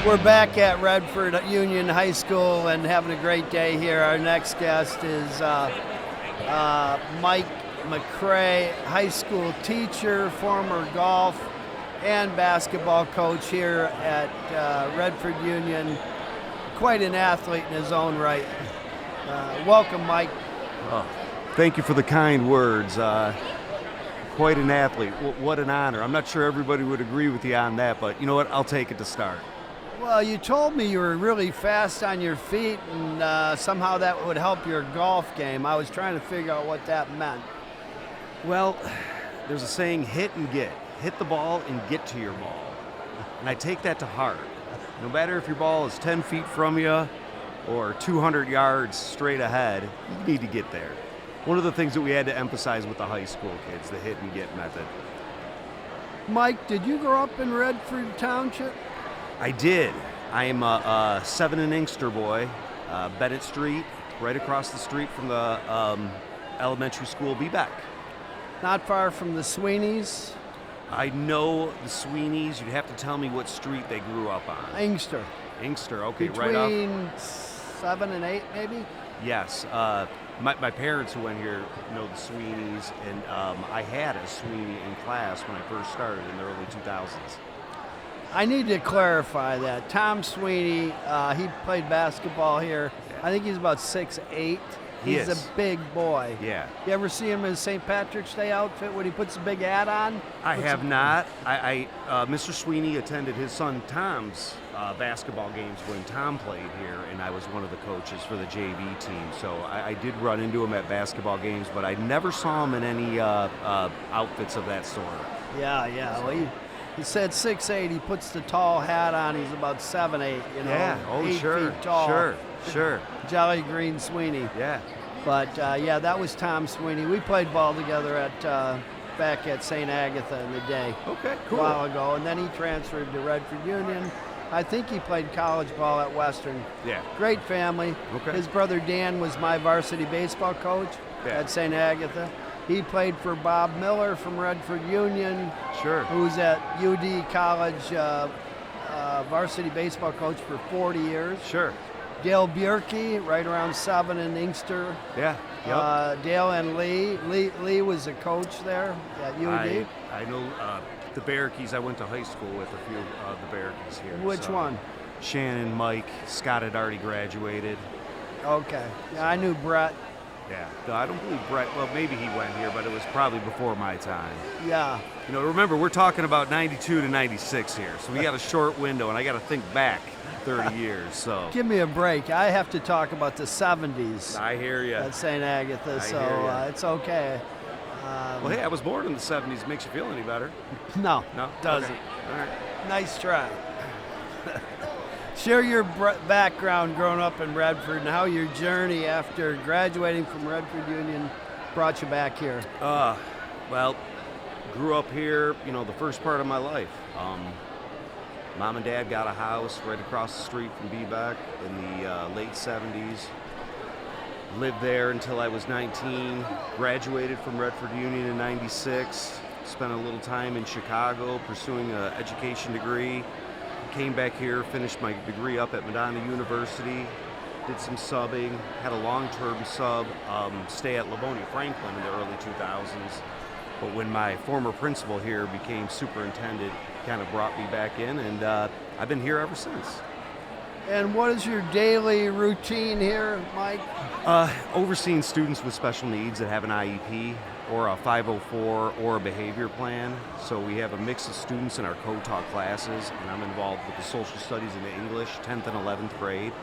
We're back at Redford Union High School and having a great day here. Our next guest is Mike McCrea, high school teacher, former golf and basketball coach here at Redford Union. Quite an athlete in his own right. Welcome, Mike. Oh, thank you for the kind words. Quite an athlete. What an honor. I'm not sure everybody would agree with you on that, but you know what? I'll take it to start. Well, you told me you were really fast on your feet and somehow that would help your golf game. I was trying to figure out what that meant. Well, there's a saying, hit and get. Hit the ball and get to your ball. And I take that to heart. No matter if your ball is 10 feet from you or 200 yards straight ahead, you need to get there. One of the things that we had to emphasize with the high school kids, the hit and get method. Mike, did you grow up in Redford Township? I did. I am a 7 and Inkster boy, Bennett Street, right across the street from the elementary school, Bebeck. Not far from the Sweeneys? I know the Sweeneys. You'd have to tell me what street they grew up on. Inkster. Inkster, okay, Between right off. Between 7 and 8, maybe? Yes. My parents who went here know the Sweeneys, and I had a Sweeney in class when I first started in the early 2000s. I need to clarify that. Tom Sweeney, he played basketball here. Yeah. I think he's about 6'8". He's a big boy. Yeah. You ever see him in his St. Patrick's Day outfit when he puts a big hat on? I have not. Mr. Sweeney attended his son Tom's basketball games when Tom played here, and I was one of the coaches for the JV team. So I did run into him at basketball games, but I never saw him in any outfits of that sort. Yeah. Well, he said 6'8". He puts the tall hat on. He's about 7'8". You know, yeah. Oh, 8 sure. feet tall. Sure. Jolly Green Sweeney. Yeah. But yeah, that was Tom Sweeney. We played ball together at back at St. Agatha in the day. Okay, cool. A while ago, and then he transferred to Redford Union. I think he played college ball at Western. Yeah. Great family. Okay. His brother Dan was my varsity baseball coach at St. Agatha. He played for Bob Miller from Redford Union. Sure. Who's at UD College varsity baseball coach for 40 years. Sure. Dale Bjerke, right around 7 in Inkster. Yeah. Yep. Dale and Lee. Lee was a coach there at UD. I know the Bjerkes. I went to high school with a few of the Bjerkes here. Which one? Shannon, Mike, Scott had already graduated. Okay. Yeah, I knew Brett. Yeah. No, I don't believe Brett. Well, maybe he went here, but it was probably before my time. Yeah. You know, remember, we're talking about 92 to 96 here, so we got a short window, and I got to think back 30 years. So give me a break. I have to talk about the 70s. I hear you. At St. Agatha, so it's okay. Well, hey, I was born in the 70s. Makes you feel any better? No, doesn't. Okay. All right. Nice try. Share your background growing up in Redford and how your journey after graduating from Redford Union brought you back here. Well, grew up here, you know, the first part of my life. Mom and Dad got a house right across the street from Bebeck in the late 70s. Lived there until I was 19. Graduated from Redford Union in 96. Spent a little time in Chicago pursuing an education degree. Came back here, finished my degree up at Madonna University. Did some subbing. Had a long-term sub stay at Livonia Franklin in the early 2000s. But when my former principal here became superintendent, kind of brought me back in, and I've been here ever since. And what is your daily routine here, Mike? Overseeing students with special needs that have an IEP or a 504 or a behavior plan. So we have a mix of students in our co-taught classes, and I'm involved with the social studies and the English, 10th and 11th grade.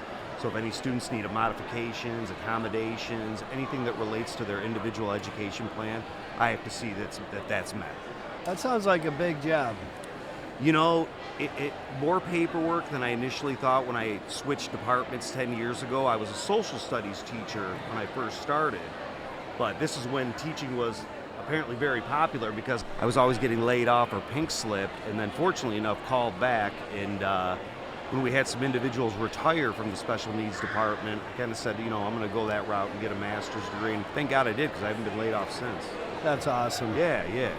So if any students need modifications, accommodations, anything that relates to their individual education plan, I have to see that's met. That sounds like a big job. You know, it more paperwork than I initially thought when I switched departments 10 years ago. I was a social studies teacher when I first started, but this is when teaching was apparently very popular because I was always getting laid off or pink slipped, and then fortunately enough called back, and when we had some individuals retire from the special needs department, I kind of said, you know, I'm going to go that route and get a master's degree, and thank God I did because I haven't been laid off since. That's awesome. Yeah.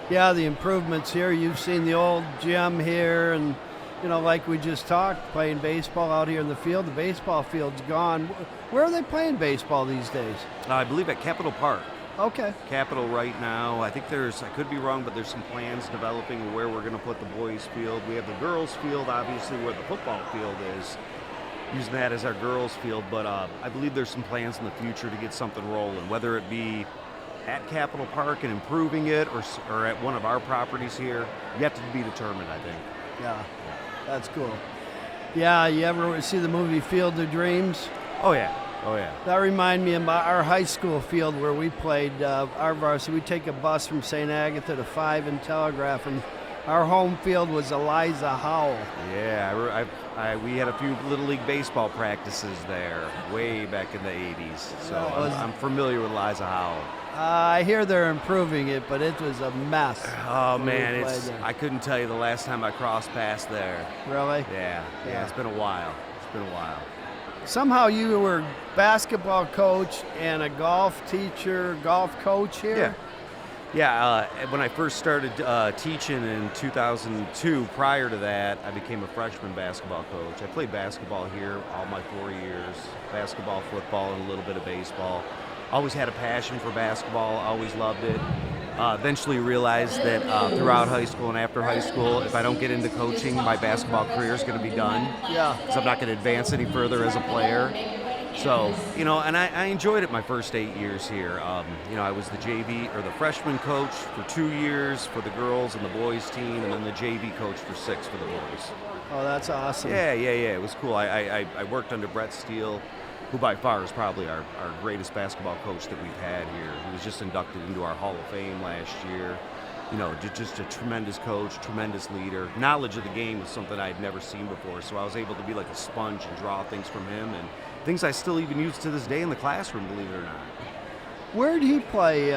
Yeah, the improvements here. You've seen the old gym here, and like we just talked, playing baseball out here in the field. The baseball field's gone. Where are they playing baseball these days? I believe at Capitol Park. Okay. Capitol right now. I think I could be wrong, but there's some plans developing where we're going to put the boys' field. We have the girls' field, obviously, where the football field is, using that as our girls' field. But I believe there's some plans in the future to get something rolling, whether it be at Capitol Park and improving it or at one of our properties here. Yet to be determined, I think. Yeah, that's cool. Yeah, you ever see the movie Field of Dreams? Oh, yeah. Oh, yeah. That reminded me of our high school field where we played our varsity. We'd take a bus from St. Agatha to 5 and Telegraph, and our home field was Eliza Howell. Yeah, we had a few Little League baseball practices there way back in the 80s. So I'm familiar with Eliza Howell. I hear they're improving it, but it was a mess. Oh, man, I couldn't tell you the last time I crossed past there. Really? Yeah, it's been a while. Somehow you were basketball coach and a golf teacher, golf coach here? Yeah, when I first started teaching in 2002, prior to that, I became a freshman basketball coach. I played basketball here all my 4 years, basketball, football, and a little bit of baseball. Always had a passion for basketball, always loved it. Eventually realized that throughout high school and after high school, if I don't get into coaching, my basketball career is going to be done. Yeah. Because I'm not going to advance any further as a player. So, and I enjoyed it my first 8 years here. I was the JV or the freshman coach for 2 years for the girls and the boys team, and then the JV coach for 6 for the boys. Oh, that's awesome. Yeah. It was cool. I worked under Brett Steele, who by far is probably our greatest basketball coach that we've had here. He was just inducted into our Hall of Fame last year. Just a tremendous coach, tremendous leader. Knowledge of the game was something I'd never seen before, so I was able to be like a sponge and draw things from him, and things I still even use to this day in the classroom, believe it or not. Where did he play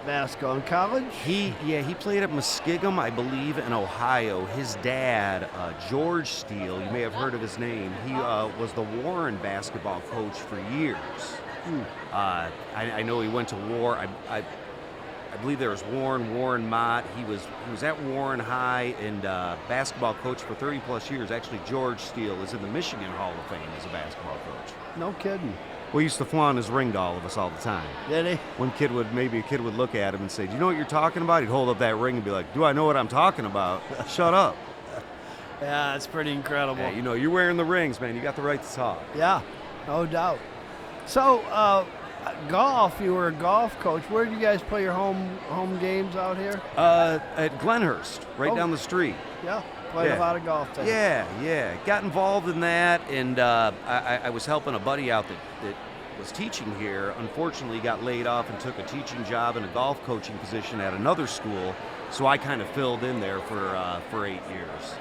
basketball? In college? He played at Muskingum, I believe, in Ohio. His dad, George Steele, you may have heard of his name. He was the Warren basketball coach for years. I know he went to War. I believe there was Warren Mott. He was at Warren High and basketball coach for 30 plus years. Actually, George Steele is in the Michigan Hall of Fame as a basketball coach. No kidding. We used to flaunt his ring to all of us all the time. Did he? Maybe a kid would look at him and say, "Do you know what you're talking about?" He'd hold up that ring and be like, "Do I know what I'm talking about? Shut up." Yeah, that's pretty incredible. Yeah, you're wearing the rings, man. You got the right to talk. Yeah, no doubt. So, golf, you were a golf coach. Where did you guys play your home games out here? At Glenhurst, right down the street. Yeah, played a lot of golf there. Yeah. Got involved in that, and I was helping a buddy out that was teaching here. Unfortunately, got laid off and took a teaching job in a golf coaching position at another school, so I kind of filled in there for 8 years.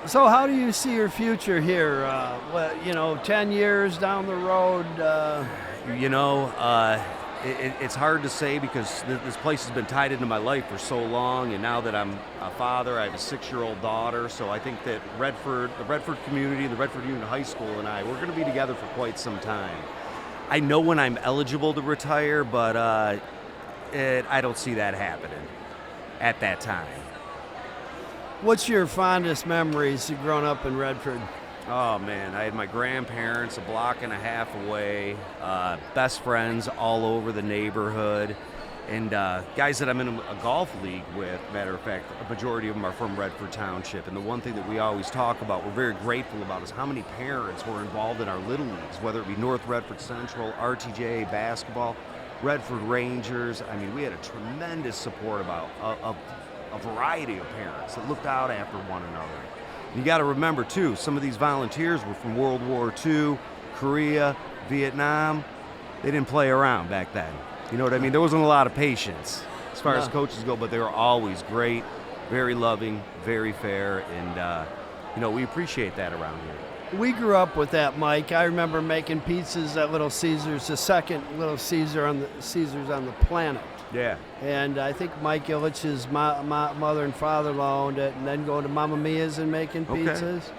So how do you see your future here? 10 years down the road? It's hard to say because this place has been tied into my life for so long, and now that I'm a father, I have a 6-year-old daughter, so I think that the Redford community, the Redford Union High School and we're going to be together for quite some time. I know when I'm eligible to retire, but I don't see that happening at that time. What's your fondest memories of growing up in Redford? Oh, man, I had my grandparents a block and a half away, best friends all over the neighborhood, and guys that I'm in a golf league with. Matter of fact, a majority of them are from Redford Township, and the one thing that we always talk about, we're very grateful about, is how many parents were involved in our little leagues, whether it be North Redford Central, RTJ, basketball, Redford Rangers. I mean, we had a tremendous support about a variety of parents that looked out after one another. You got to remember, too, some of these volunteers were from World War II, Korea, Vietnam. They didn't play around back then. You know what I mean? There wasn't a lot of patience as far as coaches go, but they were always great, very loving, very fair, and, we appreciate that around here. We grew up with that, Mike. I remember making pizzas at Little Caesars, the second Little Caesars on the planet. Yeah. And I think Mike Illich's mother and father-in-law owned it, and then going to Mamma Mia's and making pizzas. Okay.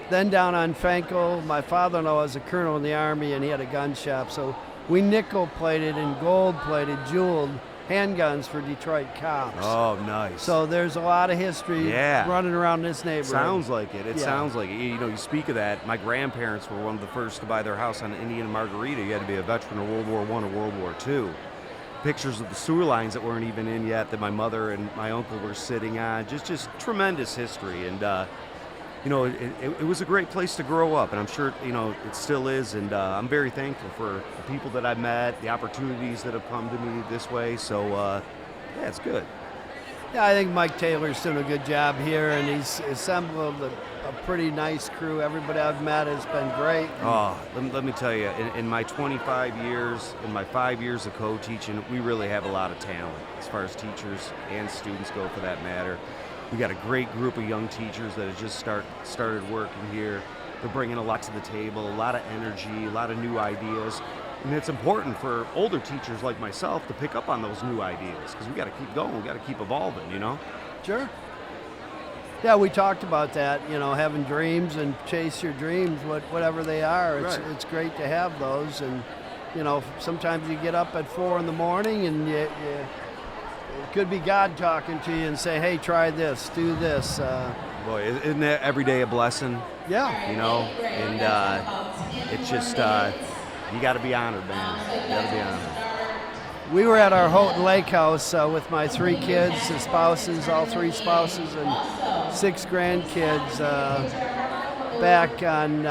Then down on Fenkel, my father-in-law was a colonel in the Army, and he had a gun shop. So we nickel-plated and gold-plated, jeweled handguns for Detroit cops. Oh, nice. So there's a lot of history running around this neighborhood. Sounds like it. It sounds like it. You know, you speak of that. My grandparents were one of the first to buy their house on Indian and Margarita. You had to be a veteran of World War I or World War II. Pictures of the sewer lines that weren't even in yet that my mother and my uncle were sitting on. Just tremendous history. And, you know, it was a great place to grow up. And I'm sure, you know, it still is. And I'm very thankful for the people that I've met, the opportunities that have come to me this way. So, yeah, it's good. Yeah, I think Mike Taylor's doing a good job here, and he's assembled a pretty nice crew. Everybody I've met has been great. Oh, let me tell you, in my 25 years, in my 5 years of co-teaching, we really have a lot of talent as far as teachers and students go, for that matter. We got a great group of young teachers that have just started working here. They're bringing a lot to the table, a lot of energy, a lot of new ideas. And it's important for older teachers like myself to pick up on those new ideas, because we got to keep going, we got to keep evolving, you know? Sure. Yeah, we talked about that, you know, having dreams and chase your dreams, whatever they are. It's great to have those. And, you know, sometimes you get up at 4 in the morning and it could be God talking to you and say, hey, try this, do this. Boy, isn't that every day a blessing? Yeah. You know, and it's just, you got to be honored, man. You got to be honored. We were at our Houghton Lake house with my 3 kids, the spouses, all 3 spouses, and 6 grandkids back on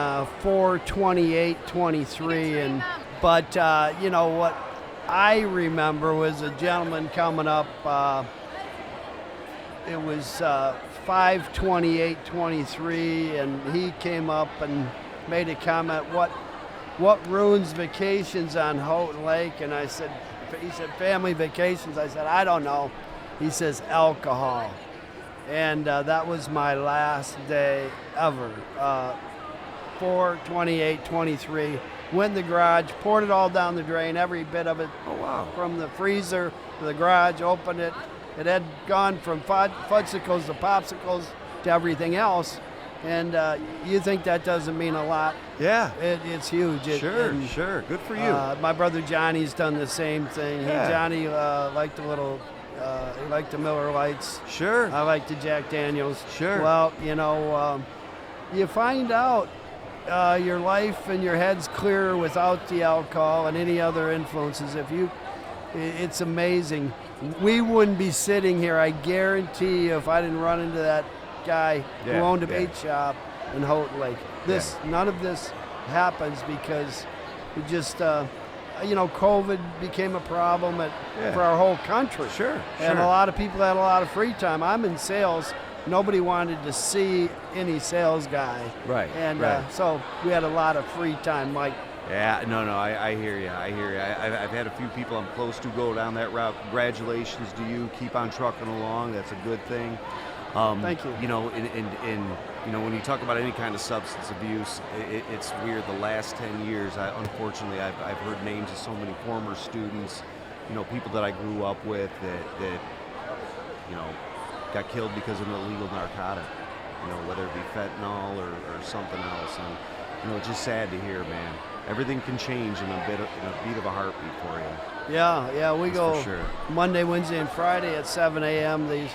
4/28/23. But you know what I remember was a gentleman coming up. It was 5/28/23, and he came up and made a comment. What ruins vacations on Houghton Lake? And he said, family vacations. I said, I don't know. He says, alcohol. And that was my last day ever. 4/28/23. Went in the garage, poured it all down the drain, every bit of it. Oh, wow. From the freezer to the garage, opened it. It had gone from fudgsicles to popsicles to everything else. And you think that doesn't mean a lot? Yeah. It's huge. Sure. Good for you. My brother Johnny's done the same thing. Yeah. Johnny liked the he liked the Miller Lights. Sure. I liked the Jack Daniels. Sure. Well, you know, you find out your life and your head's clearer without the alcohol and any other influences. It's amazing. We wouldn't be sitting here, I guarantee you, if I didn't run into that guy who owned a bait shop in Houghton Lake. None of this happens because it just, you know, COVID became a problem for our whole country. Sure. And a lot of people had a lot of free time. I'm in sales. Nobody wanted to see any sales guy. Right. And so we had a lot of free time, Mike. Yeah, no, I hear you. I've had a few people I'm close to go down that route. Congratulations to you. Keep on trucking along. That's a good thing. Thank you. You know, you know, when you talk about any kind of substance abuse, it's weird. The last 10 years, unfortunately, I've heard names of so many former students, you know, people that I grew up with that you know, got killed because of an illegal narcotic. You know, whether it be fentanyl or something else. And you know, it's just sad to hear, man. Everything can change in a beat of a heartbeat for you. Yeah, we go for sure. Monday, Wednesday, and Friday at 7 a.m. These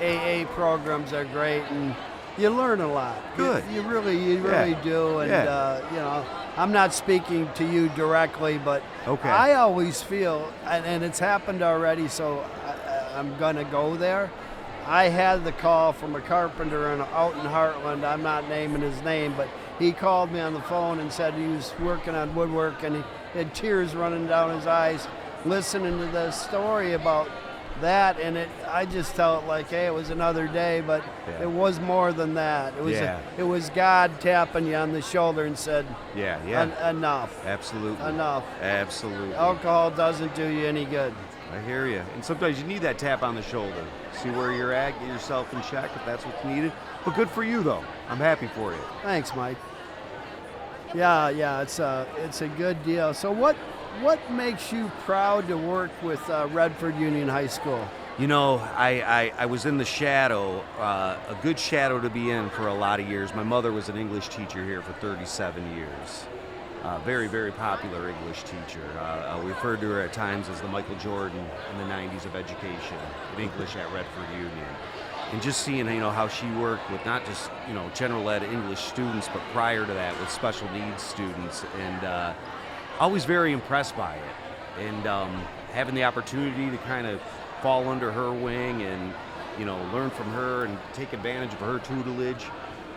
AA programs are great, and you learn a lot. Good. You really do. And you know, I'm not speaking to you directly, but I always feel, and it's happened already, so I'm gonna go there. I had the call from a carpenter out in Heartland. I'm not naming his name, but he called me on the phone and said he was working on woodwork, and he had tears running down his eyes listening to the story about that, and I just felt like, hey, it was another day, but it was more than that. It was God tapping you on the shoulder and said, enough. Absolutely. Enough. Absolutely. Alcohol doesn't do you any good. I hear you. And sometimes you need that tap on the shoulder. See where you're at, get yourself in check if that's what's needed. But good for you, though. I'm happy for you. Thanks, Mike. Yeah, it's a good deal. So what makes you proud to work with Redford Union High School? You know, I was in the shadow, a good shadow to be in for a lot of years. My mother was an English teacher here for 37 years. Very, very popular English teacher. We referred to her at times as the Michael Jordan in the 90s of education in English at Redford Union. And just seeing, how she worked with not just, general ed English students, but prior to that with special needs students, and always very impressed by it. And having the opportunity to kind of fall under her wing and, learn from her and take advantage of her tutelage,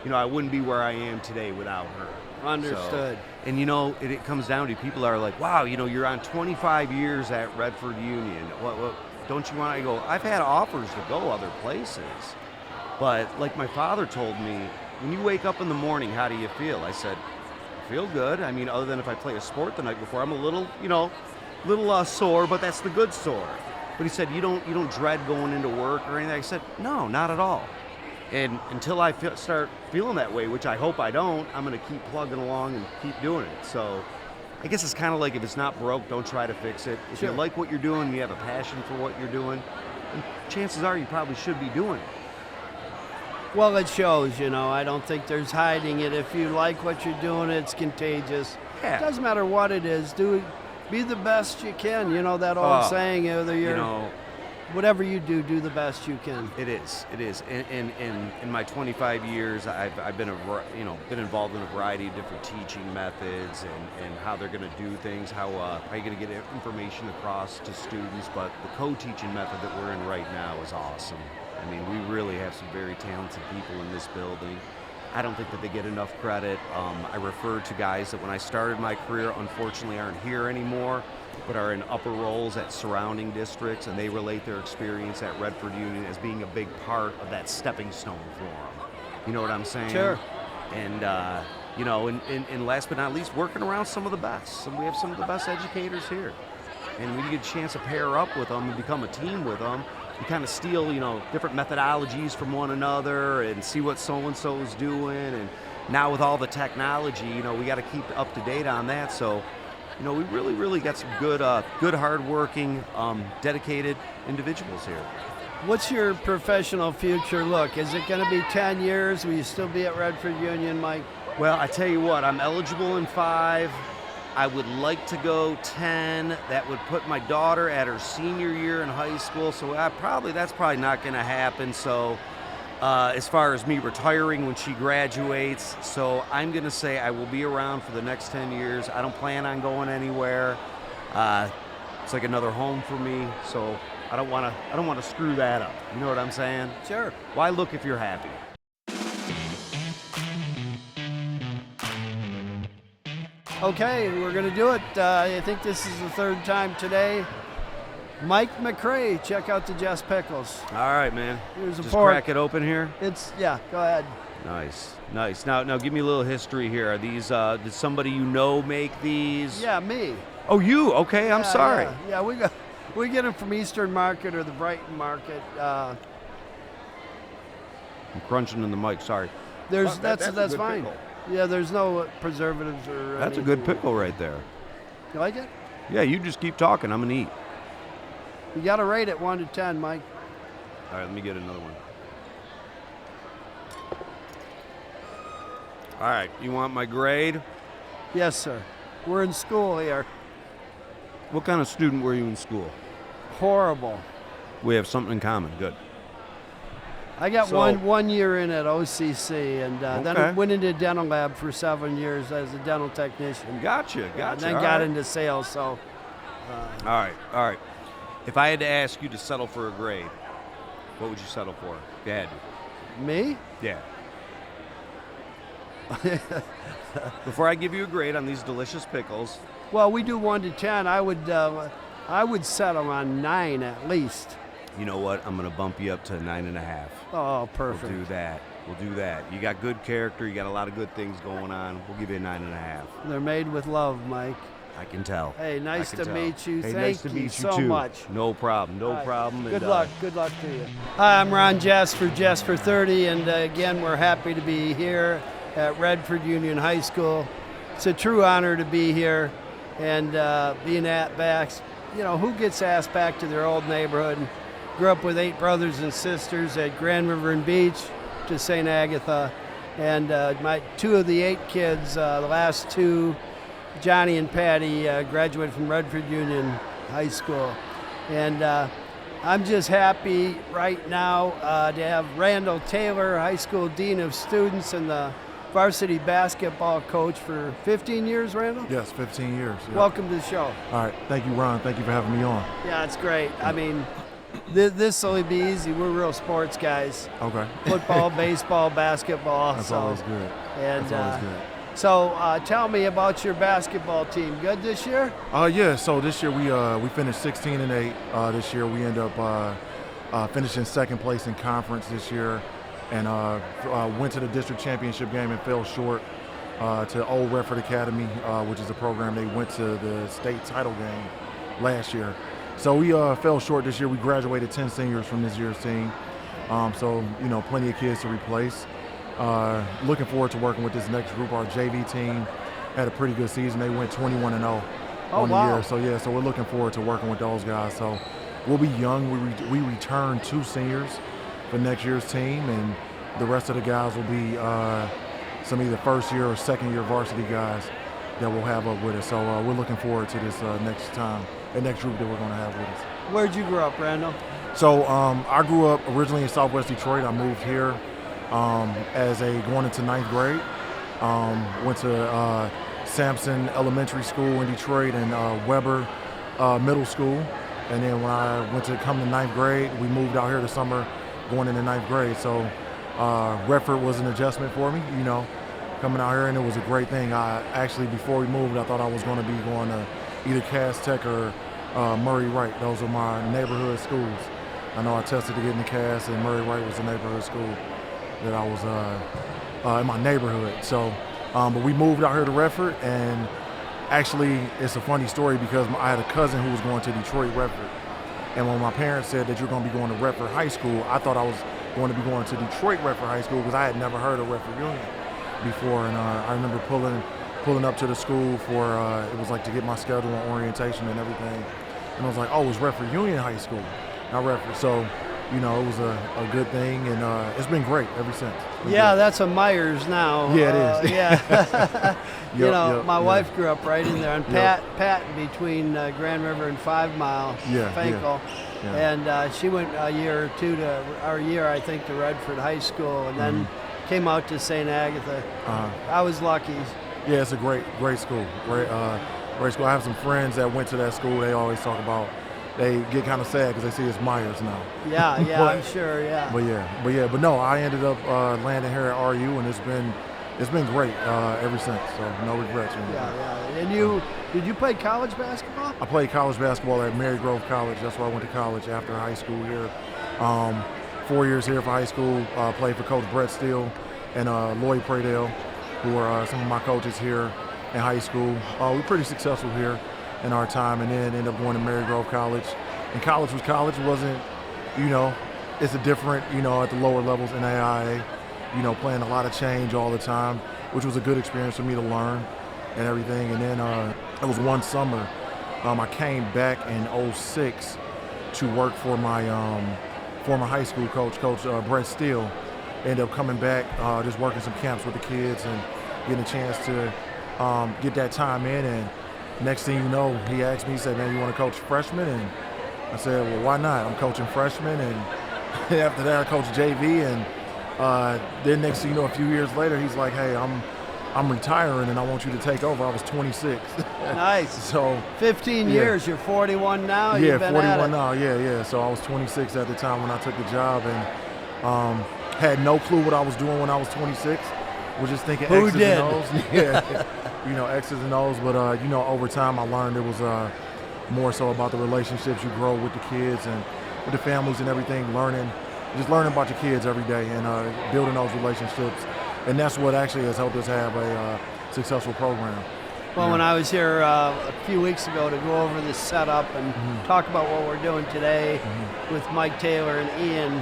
I wouldn't be where I am today without her. Understood. So, and it comes down to people are like, wow, you're on 25 years at Redford Union. What don't you want to go? I've had offers to go other places, but like my father told me, when you wake up in the morning, how do you feel? I said, I feel good. I mean, other than if I play a sport the night before, I'm a little, sore, but that's the good sore. But he said, you don't dread going into work or anything. I said, no, not at all. And until I start feeling that way, which I hope I don't, I'm going to keep plugging along and keep doing it. So I guess it's kind of like if it's not broke, don't try to fix it. If you like what you're doing, you have a passion for what you're doing, chances are you probably should be doing it. Well, it shows, I don't think there's hiding it. If you like what you're doing, it's contagious. Yeah. It doesn't matter what it is. Be the best you can. That old saying, whether you're... Whatever you do the best you can. It is. And in my 25 years, I've been been involved in a variety of different teaching methods and how they're going to do things, how you're going to get information across to students. But the co-teaching method that we're in right now is awesome. I mean, we really have some very talented people in this building. I don't think that they get enough credit. I refer to guys that when I started my career, unfortunately aren't here anymore, but are in upper roles at surrounding districts, and they relate their experience at Redford Union as being a big part of that stepping stone for them. You know what I'm saying? Sure. And, and last but not least, working around some of the best. And we have some of the best educators here. And when you get a chance to pair up with them and become a team with them, you kind of steal, different methodologies from one another and see what so-and-so is doing. And now with all the technology, we got to keep up to date on that. So, we really, really got some good, hard-working, dedicated individuals here. What's your professional future look? Is it going to be 10 years? Will you still be at Redford Union, Mike? Well, I tell you what, I'm eligible in 5. I would like to go 10. That would put my daughter at her senior year in high school, so that's probably not going to happen. So as far as me retiring when she graduates, so I'm going to say I will be around for the next 10 years. I don't plan on going anywhere. It's like another home for me, so I don't want to screw that up. You know what I'm saying? Sure. Why look if you're happy? Okay, we're going to do it. I think this is the 3rd time today. Mike McCrea, check out the Jess pickles. All right, man. Here's a Just pork. crack it open here. Go ahead. Nice. Now give me a little history here. Are these, did somebody make these? Yeah, me. Oh, you? Okay, I'm sorry. Yeah, we get them from Eastern Market or the Brighton Market. I'm crunching in the mic, sorry. That's fine. Pickle. Yeah, there's no preservatives or That's a good pickle right there. You like it? Yeah, you just keep talking. I'm going to eat. You got to rate it 1 to 10, Mike. All right, let me get another one. All right, you want my grade? Yes, sir. We're in school here. What kind of student were you in school? Horrible. We have something in common. Good. I got one year in at OCC, and then I went into dental lab for 7 years as a dental technician. Gotcha. And then got into sales. So. All right. If I had to ask you to settle for a grade, what would you settle for? Go ahead. Me? Yeah. Before I give you a grade on these delicious pickles. Well, we do 1 to 10. I would settle on 9 at least. You know what? I'm going to bump you up to 9.5. Oh, perfect. We'll do that. You got good character. You got a lot of good things going on. We'll give you a 9.5. They're made with love, Mike. I can tell. Hey, nice to meet you. Hey, Thank nice to you meet you so too. much. No problem. Good luck. Good luck to you. Hi, I'm Ron Jess for Jessfor30, and again, we're happy to be here at Redford Union High School. It's a true honor to be here and being at backs. Who gets asked back to their old neighborhood? Grew up with 8 brothers and sisters at Grand River and Beach to St. Agatha, and my 2 of the 8 kids, the last 2 Johnny and Patty graduated from Redford Union High School. And I'm just happy right now to have Randall Taylor, high school dean of students and the varsity basketball coach for 15 years, Randall? Yes, 15 years. Yep. Welcome to the show. All right. Thank you, Ron. Thank you for having me on. Yeah, it's great. I mean, this will be easy. We're real sports guys. Okay. Football, baseball, basketball. That's always good. And, That's always good. So tell me about your basketball team. Good this year? Yeah. So this year we finished 16-8. This year we end up finishing second place in conference this year, and went to the district championship game and fell short to Old Redford Academy, which is a program they went to the state title game last year. So we fell short this year. We graduated 10 seniors from this year's team. So plenty of kids to replace. Looking forward to working with this next group. Our JV team had a pretty good season. They went 21-0 on the year. So yeah, so we're looking forward to working with those guys. So we'll be young. We return 2 seniors for next year's team, and the rest of the guys will be some either first year or second year varsity guys that we'll have up with us. So we're looking forward to this next group that we're going to have with us. Where'd you grow up, Randall? So I grew up originally in Southwest Detroit. I moved here going into 9th grade. Went to Sampson Elementary School in Detroit and Weber Middle School. And then when I went to come to 9th grade, we moved out here this summer going into 9th grade. So Redford was an adjustment for me, coming out here, and it was a great thing. Before we moved, I thought I was going to be going to either Cass Tech or Murray Wright. Those are my neighborhood schools. I know I tested to get into Cass, and Murray Wright was the neighborhood school that I was in my neighborhood. So, but we moved out here to Redford, and actually it's a funny story because I had a cousin who was going to Detroit Redford. And when my parents said that you're going to be going to Redford High School, I thought I was going to be going to Detroit Redford High School because I had never heard of Redford Union before. And I remember pulling up to the school for, it was like to get my schedule and orientation and everything. And I was like, oh, it's Redford Union High School, not Redford. So, it was a good thing, and it's been great ever since. Yeah, that's a Myers now. Yeah, it is. Yeah. My wife grew up right in there on Patton between Grand River and 5 Mile, Fankel. Yeah. And she went a year or two I think, to Redford High School, and then came out to St. Agatha. I was lucky. Yeah, it's a great school. Great school. I have some friends that went to that school. They always talk about, they get kind of sad because they see it's Myers now. Yeah, I'm sure, yeah. But no, I ended up landing here at RU, and it's been great ever since. So no regrets. Yeah. And did you play college basketball? I played college basketball at Mary Grove College. That's where I went to college after high school here. 4 years here for high school. Played for Coach Brett Steele and Lloyd Pradale, who are some of my coaches here in high school. We're pretty successful here in our time, and then ended up going to Mary Grove College. And college was college. It wasn't, it's a different, at the lower levels in AIA, playing a lot of change all the time, which was a good experience for me to learn and everything. And then it was one summer, I came back in 2006 to work for my former high school coach, Brett Steele. Ended up coming back, just working some camps with the kids and getting a chance to get that time in. And next thing you know, he asked me, he said, man, you want to coach freshmen? And I said, well, why not? I'm coaching freshmen. And after that, I coached JV. And then next thing you know, a few years later, he's like, hey, I'm retiring and I want you to take over. I was 26. Nice. So 15 years. You're 41 now. Yeah, You've been 41 now. Yeah. So I was 26 at the time when I took the job, and had no clue what I was doing when I was 26. Was just thinking X's and O's. Yeah, X's and O's. But over time I learned it was more so about the relationships you grow with the kids and with the families and everything. Just learning about your kids every day and building those relationships. And that's what actually has helped us have a successful program. Well, when I was here a few weeks ago to go over the setup and talk about what we're doing today with Mike Taylor and Ian,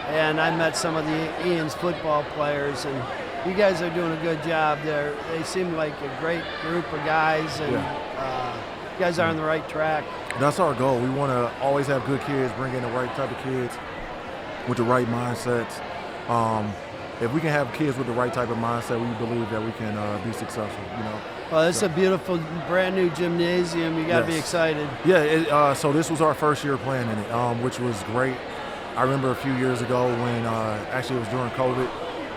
and I met some of Ian's football players, and you guys are doing a good job there. They seem like a great group of guys, and you guys are on the right track. That's our goal. We want to always have good kids, bring in the right type of kids with the right mindsets. If we can have kids with the right type of mindset, we believe that we can be successful, Well, it's a beautiful, brand new gymnasium. You got to be excited. Yeah, so this was our first year playing in it, which was great. I remember a few years ago when actually it was during COVID,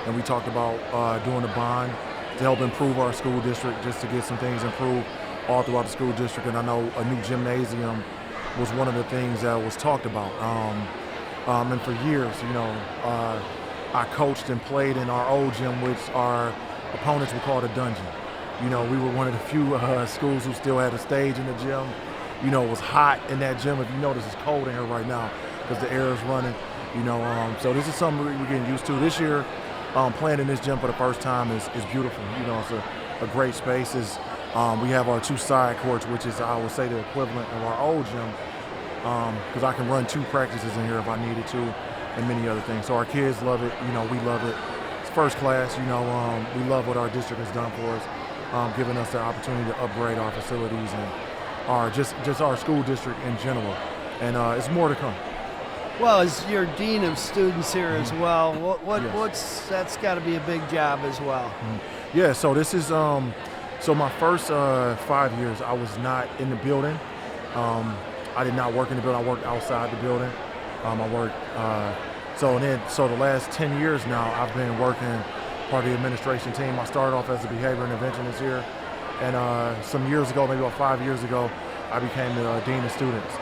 and we talked about doing a bond to help improve our school district, just to get some things improved all throughout the school district. And I know a new gymnasium was one of the things that was talked about. And for years, I coached and played in our old gym, which our opponents would call the dungeon. We were one of the few schools who still had a stage in the gym. It was hot in that gym. If you notice, it's cold in here right now because the air is running. So this is something we're getting used to. This year, playing in this gym for the first time is beautiful. It's a great space. We have our 2 side courts, which is, I would say, the equivalent of our old gym, because I can run 2 practices in here if I needed to, and many other things. So our kids love it. We love it. It's first class. We love what our district has done for us, giving us the opportunity to upgrade our facilities and just our school district in general. And it's more to come. Well, as your dean of students here as well, Yes. that's got to be a big job as well. Yeah. So this is so my first 5 years, I was not in the building. I did not work in the building. I worked outside the building. I worked. So the last 10 years now, I've been working part of the administration team. I started off as a behavior interventionist here, and some years ago, maybe about 5 years ago, I became the dean of students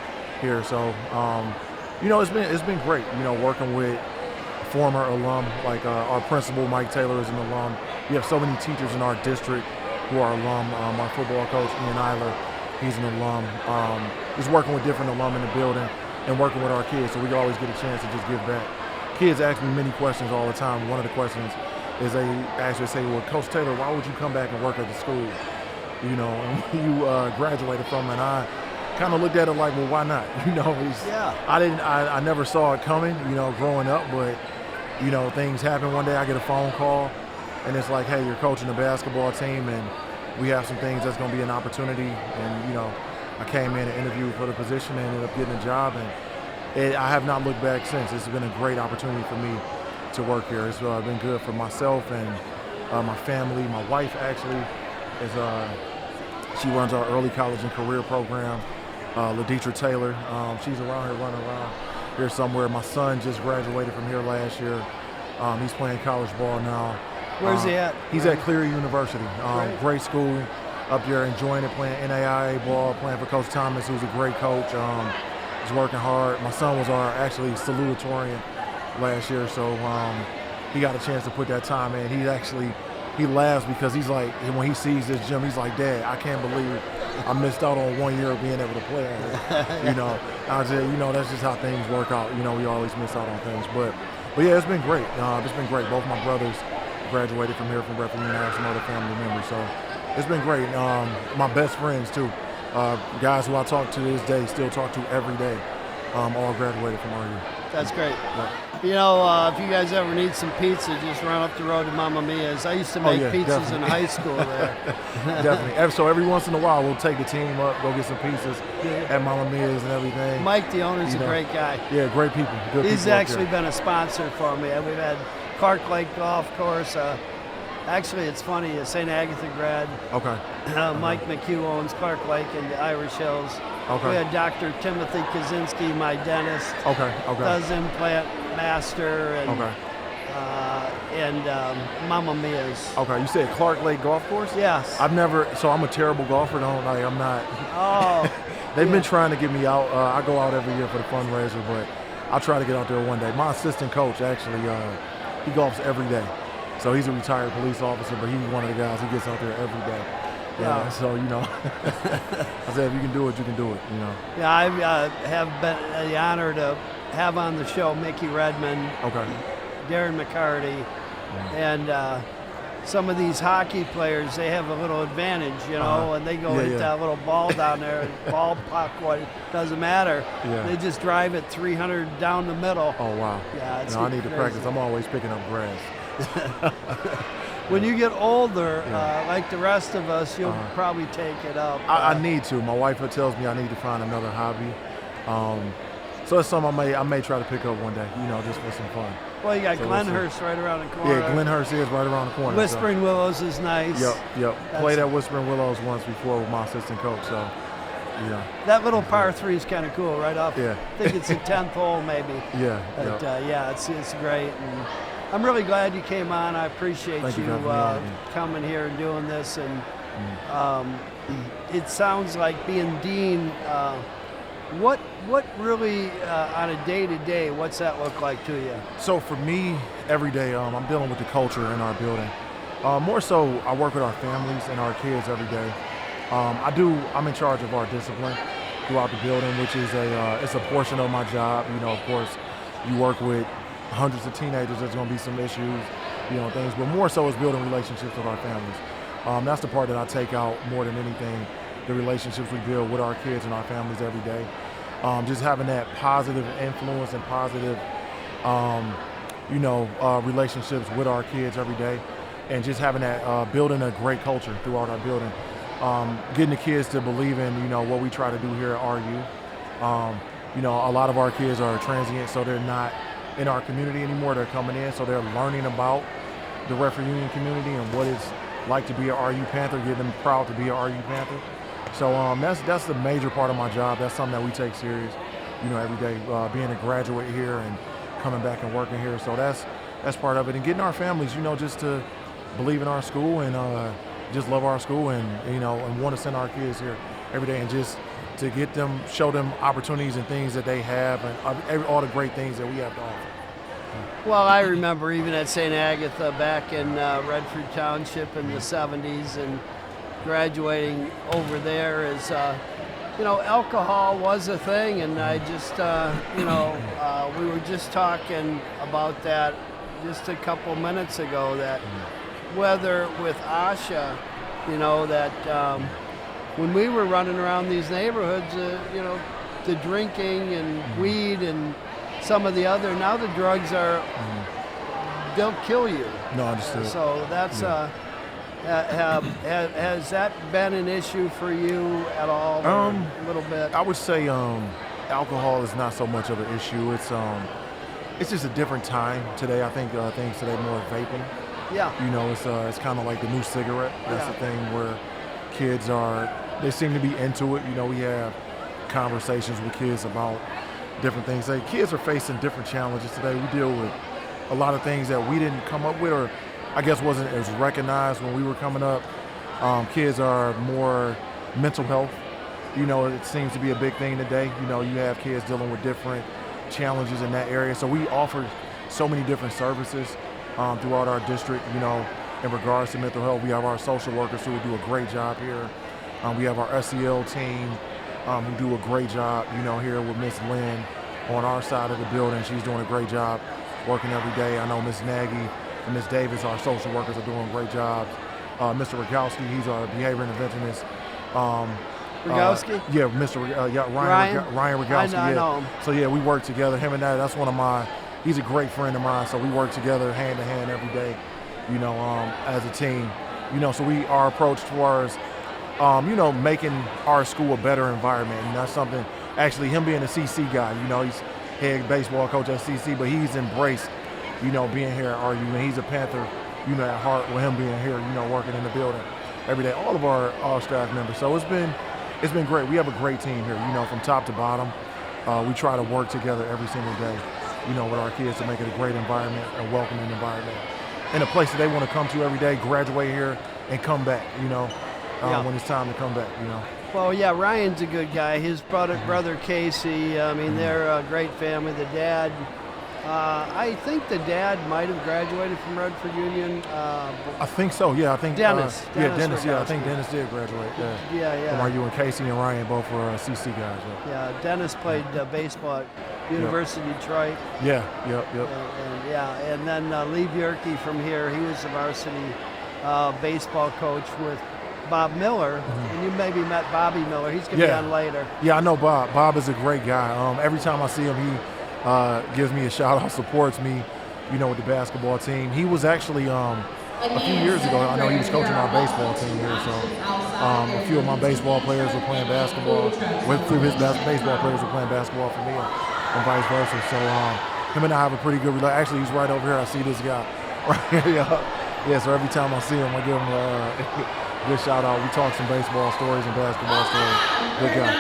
here. So it's been great. Working with former alum like our principal Mike Taylor is an alum. We have so many teachers in our district who are alum. Our football coach Ian Eiler, he's an alum. Just working with different alum in the building and working with our kids, so we always get a chance to just give back. Kids ask me many questions all the time. One of the questions is they actually say, "Well, Coach Taylor, why would you come back and work at the school? And you graduated from it." And I kind of looked at it like, well, why not? I never saw it coming, growing up, but things happen. One day I get a phone call, and it's like, hey, you're coaching a basketball team, and we have some things that's going to be an opportunity. And I came in and interviewed for the position and ended up getting a job, and I have not looked back since. It's been a great opportunity for me to work here. It's been good for myself and my family. My wife actually she runs our early college and career program. Redford Taylor, she's around here, running around here somewhere. My son just graduated from here last year. He's playing college ball now. Where's he at? He's at Cleary University. Great school up there, enjoying it, playing NAIA ball, playing for Coach Thomas, who's a great coach. He's working hard. My son was our actually salutatorian last year, so he got a chance to put that time in. He laughs because he's like, when he sees this gym, he's like, Dad, I can't believe I missed out on 1 year of being able to play out here. I said, that's just how things work out. We always miss out on things. But yeah, it's been great. It's been great. Both my brothers graduated from here from Redford Union. I have some other family members. So it's been great. My best friends, too. Guys who I talk to this day, still talk to every day, all graduated from our year. That's great. Yeah. If you guys ever need some pizza, just run up the road to Mamma Mia's. I used to make pizzas definitely. in high school there. Definitely. So every once in a while, we'll take the team up, go get some pizzas at Mamma Mia's and everything. Mike, the owner's a great guy. Yeah, great people. Good He's people actually been a sponsor for me. We've had Clark Lake Golf Course. Actually, it's funny, St. Agatha grad. Okay. Mike McHugh owns Clark Lake in the Irish Hills. Okay. We had Dr. Timothy Kosinski, my dentist. Okay. Does implant master and Mamma Mia's. Okay. You said Clark Lake Golf Course? Yes. I'm a terrible golfer. I'm not. Oh. They've been trying to get me out. I go out every year for the fundraiser, but I'll try to get out there one day. My assistant coach actually, he golfs every day. So he's a retired police officer, but he's one of the guys who gets out there every day. Yeah. Wow. So I said, if you can do it, you can do it. Yeah, I have been the honor to have on the show Mickey Redmond, Okay. Darren McCarty, and some of these hockey players. They have a little advantage, and they go hit that little ball down there, ball puck, what doesn't matter. Yeah. They just drive it 300 down the middle. Oh wow. Yeah, it's I need to crazy. practice. I'm always picking up grass. When you get older, like the rest of us, you'll probably take it up. I need to. My wife tells me I need to find another hobby. So it's something I may try to pick up one day, just for some fun. Well, you got So Glenhurst right around the corner. Yeah, Glenhurst is right around the corner. Whispering Willows is nice. Yep. Played at Whispering Willows once before with my assistant coach, so, That little par 3 is kind of cool, right off. Yeah. I think it's the 10th hole, maybe. Yeah. But, it's great. And I'm really glad you came on. I appreciate Thank you coming here and doing this. And it sounds like being dean. What really on a day-to-day, what's that look like to you? So for me, every day, I'm dealing with the culture in our building. More so, I work with our families and our kids every day. I'm in charge of our discipline throughout the building, which is it's a portion of my job. Of course, you work with hundreds of teenagers. There's going to be some issues, things, but more so is building relationships with our families. That's the part that I take out more than anything. The relationships we build with our kids and our families every day. Just having that positive influence and positive, relationships with our kids every day, and just having that, building a great culture throughout our building. Getting the kids to believe in, what we try to do here at RU. A lot of our kids are transient, so they're not in our community anymore. They're coming in, so they're learning about the Redford Union community and what it's like to be an RU Panther, getting them proud to be an RU Panther. So that's the major part of my job. That's something that we take serious, every day, being a graduate here and coming back and working here. So that's part of it. And getting our families, just to believe in our school and just love our school and, and want to send our kids here every day and just to get them, show them opportunities and things that they have and all the great things that we have to offer. Well, I remember even at St. Agatha back in Redford Township in the 70s and graduating over there is, alcohol was a thing, and I just, we were just talking about that just a couple minutes ago, that whether with Asha, that when we were running around these neighborhoods, the drinking and weed and some of the other, now the drugs are, they'll kill you. No, understood. So that's, has that been an issue for you at all? A little bit? I would say alcohol is not so much of an issue. It's just a different time today. I think things today more vaping. Yeah. It's kind of like the new cigarette. That's the thing where kids they seem to be into it. We have conversations with kids about different things. Kids are facing different challenges today. We deal with a lot of things that we didn't come up with, or I guess wasn't as recognized when we were coming up. Kids are more mental health. It seems to be a big thing today. You have kids dealing with different challenges in that area. So we offer so many different services throughout our district, in regards to mental health. We have our social workers who do a great job here. We have our SEL team who do a great job, here with Miss Lynn on our side of the building. She's doing a great job working every day. I know Miss Nagy and Miss Davis, our social workers, are doing great jobs. Mr. Rogowski, he's our behavior interventionist. Rogowski? Ryan Rogowski. I know him. So we work together. Him and that's he's a great friend of mine. So we work together hand to hand every day, as a team. So our approach towards, making our school a better environment. And that's something, actually, him being a CC guy, he's head baseball coach at CC, but he's embraced, being here at RU. And he's a Panther, at heart, with him being here, working in the building every day. All of our staff members. So it's been great. We have a great team here, from top to bottom. We try to work together every single day, with our kids to make it a great environment, a welcoming environment, and a place that they want to come to every day, graduate here, and come back, when it's time to come back, Well, Ryan's a good guy. His brother Casey, they're a great family. The dad, I think the dad might have graduated from Redford Union. I think so, I think Dennis. Dennis, I think Dennis did graduate, From RU, and Casey and Ryan both were CC guys, Dennis played baseball at University of Detroit. Yep. And then Lee Bjerke from here, he was the varsity baseball coach with Bob Miller, and you maybe met Bobby Miller. He's going to be on later. Yeah, I know Bob. Bob is a great guy. Every time I see him, he gives me a shout out, supports me, with the basketball team. He was actually a few years ago, I know he was coaching our baseball team here, so a few of my baseball players were playing basketball. A few of his baseball players were playing basketball for me. and vice versa. So him and I have a pretty good relationship. Actually, he's right over here. I see this guy right here. Yeah, so every time I see him, I give him a good shout out. We talk some baseball stories and basketball stories. Good guy.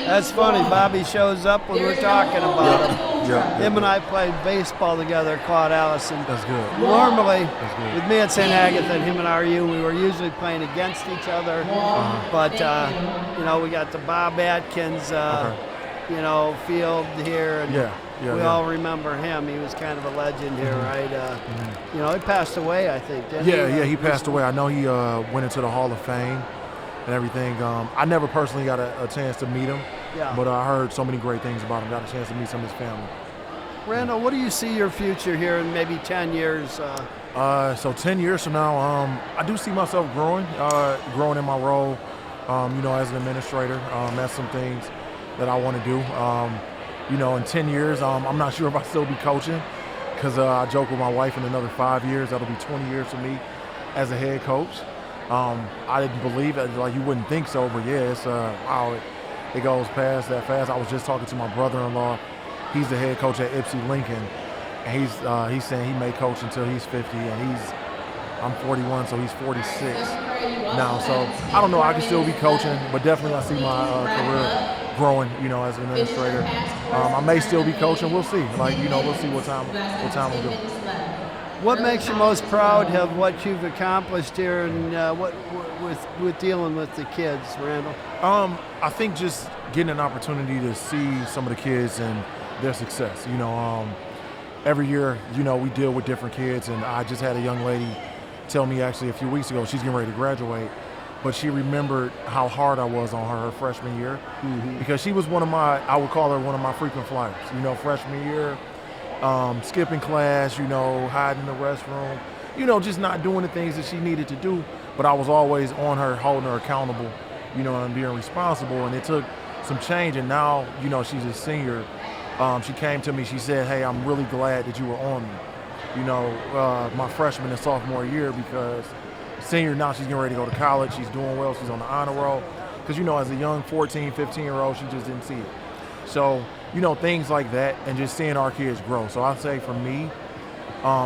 That's funny. Bobby shows up when we're talking about him. Yeah. Him and I played baseball together at Claude Allison. That's good. Normally, That's good. with me at St. Agatha and him at RU, we were usually playing against each other. But, we got the Bob Atkins, field here. And we all remember him. He was kind of a legend here, right? He passed away, I think, didn't he? Yeah, he passed away. I know he went into the Hall of Fame and everything. I never personally got a chance to meet him, but I heard so many great things about him. Got a chance to meet some of his family. Randall, what do you see your future here in maybe 10 years? So 10 years from now, I do see myself growing in my role, as an administrator. That's some things that I want to do. In 10 years, I'm not sure if I'll still be coaching because I joke with my wife in another 5 years, that'll be 20 years for me as a head coach. I didn't believe it, like you wouldn't think so, but yeah, it's wow, it goes past that fast. I was just talking to my brother-in-law. He's the head coach at Ypsi Lincoln, and he's saying he may coach until he's 50, and I'm 41, so he's 46 now. So I don't know, I can still be coaching, but definitely I see my career growing, as an administrator. I may still be coaching. We'll see. We'll see what time will do. What makes you most proud of what you've accomplished here, and with dealing with the kids, Randall? I think just getting an opportunity to see some of the kids and their success. Every year, we deal with different kids, and I just had a young lady tell me actually a few weeks ago she's getting ready to graduate, but she remembered how hard I was on her freshman year because she was I would call her one of my frequent flyers. Freshman year, skipping class, hiding in the restroom, just not doing the things that she needed to do. But I was always on her, holding her accountable, and being responsible. And it took some change. And now, she's a senior. She came to me, she said, "Hey, I'm really glad that you were on me, my freshman and sophomore year, because senior now she's getting ready to go to college. She's doing well. She's on the honor roll. Because, as a young 14, 15-year-old, she just didn't see it. So, things like that, and just seeing our kids grow. So I'd say for me,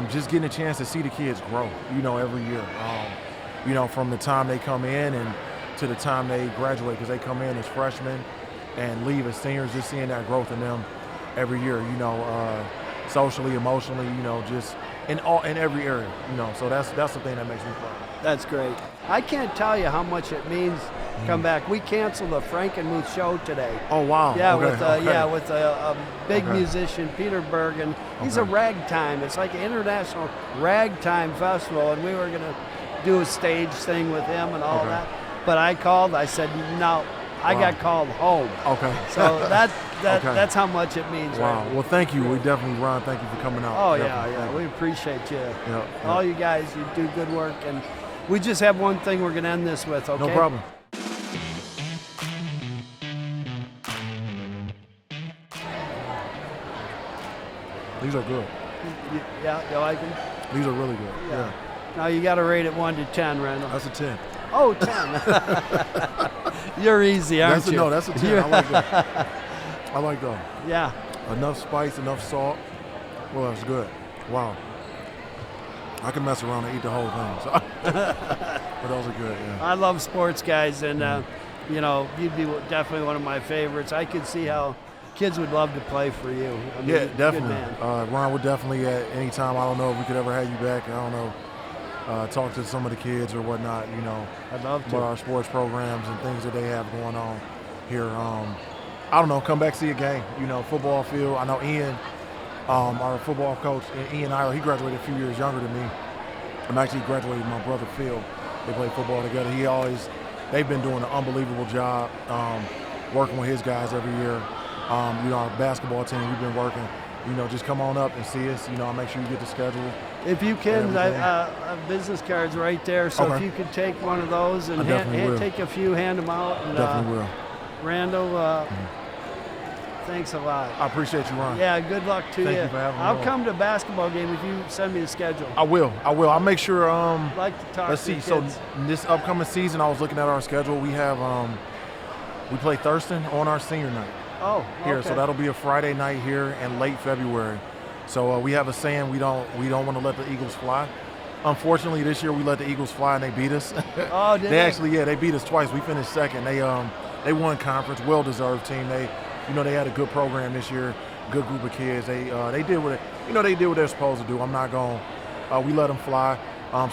just getting a chance to see the kids grow, every year. From the time they come in and to the time they graduate, because they come in as freshmen and leave as seniors, just seeing that growth in them every year, socially, emotionally, just in every area, So that's the thing that makes me proud. That's great. I can't tell you how much it means to come back. We canceled the Frankenmuth show today. Oh wow! Yeah, okay. with a big musician, Peter Bergen. He's a ragtime. It's like an international ragtime festival, and we were gonna do a stage thing with him and all that. But I called. I said no. I got called home. Okay. So that's how much it means. Wow. Right? Well, thank you. We definitely, Ron, thank you for coming out. Oh, definitely. We appreciate you. Yeah. All you guys, you do good work. And we just have one thing we're going to end this with, okay? No problem. These are good. You like them? These are really good. Yeah. Now you got to rate it 1 to 10, Randall. That's a 10. Oh, 10. You're easy, aren't you? No, that's a 10. I like that. I like that. Yeah. Enough spice, enough salt. Well, that's good. Wow. I can mess around and eat the whole thing. So. But those are good, yeah. I love sports guys, and, you'd be definitely one of my favorites. I could see how kids would love to play for you. I mean, yeah, definitely. Good man. Ron would definitely at any time. I don't know if we could ever have you back. I don't know. Talk to some of the kids or whatnot, I'd love to. About our sports programs and things that they have going on here. I don't know, come back, see a game, football field. I know Ian, our football coach, Ian Eiler, he graduated a few years younger than me. I'm actually graduated with my brother Phil. They play football together. They've been doing an unbelievable job working with his guys every year. Our basketball team, we've been working. Just come on up and see us. I'll make sure you get the schedule. If you can, I have business cards right there. So if you could take one of those and take a few, hand them out. And, definitely will. Randall, thanks a lot. I appreciate you, Ron. Yeah, good luck to you. Thank you for having me. I'll come to a basketball game if you send me the schedule. I will. I'll make sure. Like to talk let's to see. the kids. So this upcoming season, I was looking at our schedule. We have we play Thurston on our senior night. Oh, here. okay. So that'll be a Friday night here in late February. So we have a saying, we don't want to let the Eagles fly. Unfortunately, this year we let the Eagles fly and they beat us. Oh, did they? Actually, yeah, they beat us twice. We finished second. They won conference, well-deserved team. They had a good program this year, good group of kids. They did what they're supposed to do. I'm not going. We let them fly.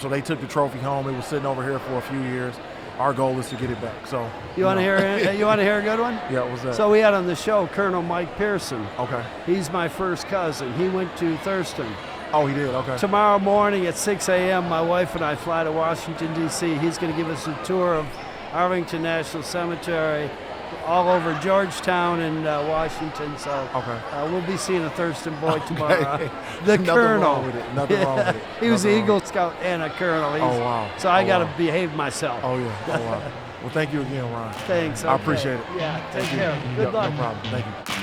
So they took the trophy home. It was sitting over here for a few years. Our goal is to get it back. So You want to hear a good one? Yeah, what's that? So we had on the show Colonel Mike Pearson. Okay. He's my first cousin. He went to Thurston. Oh, he did. Okay. Tomorrow morning at 6 a.m., my wife and I fly to Washington, D.C. He's going to give us a tour of Arlington National Cemetery, all over Georgetown and Washington. So Okay. we'll be seeing a Thurston boy tomorrow. The Nothing Colonel. wrong with it. Nothing wrong with it. He was an Nothing Eagle Scout and a Colonel. Oh, wow. So I Oh, got to wow. behave myself. Oh yeah. Oh wow. Well, thank you again, Ron. Thanks. I okay. appreciate it. Yeah, take Thank you. care. Good Yeah, luck. No problem. Thank you.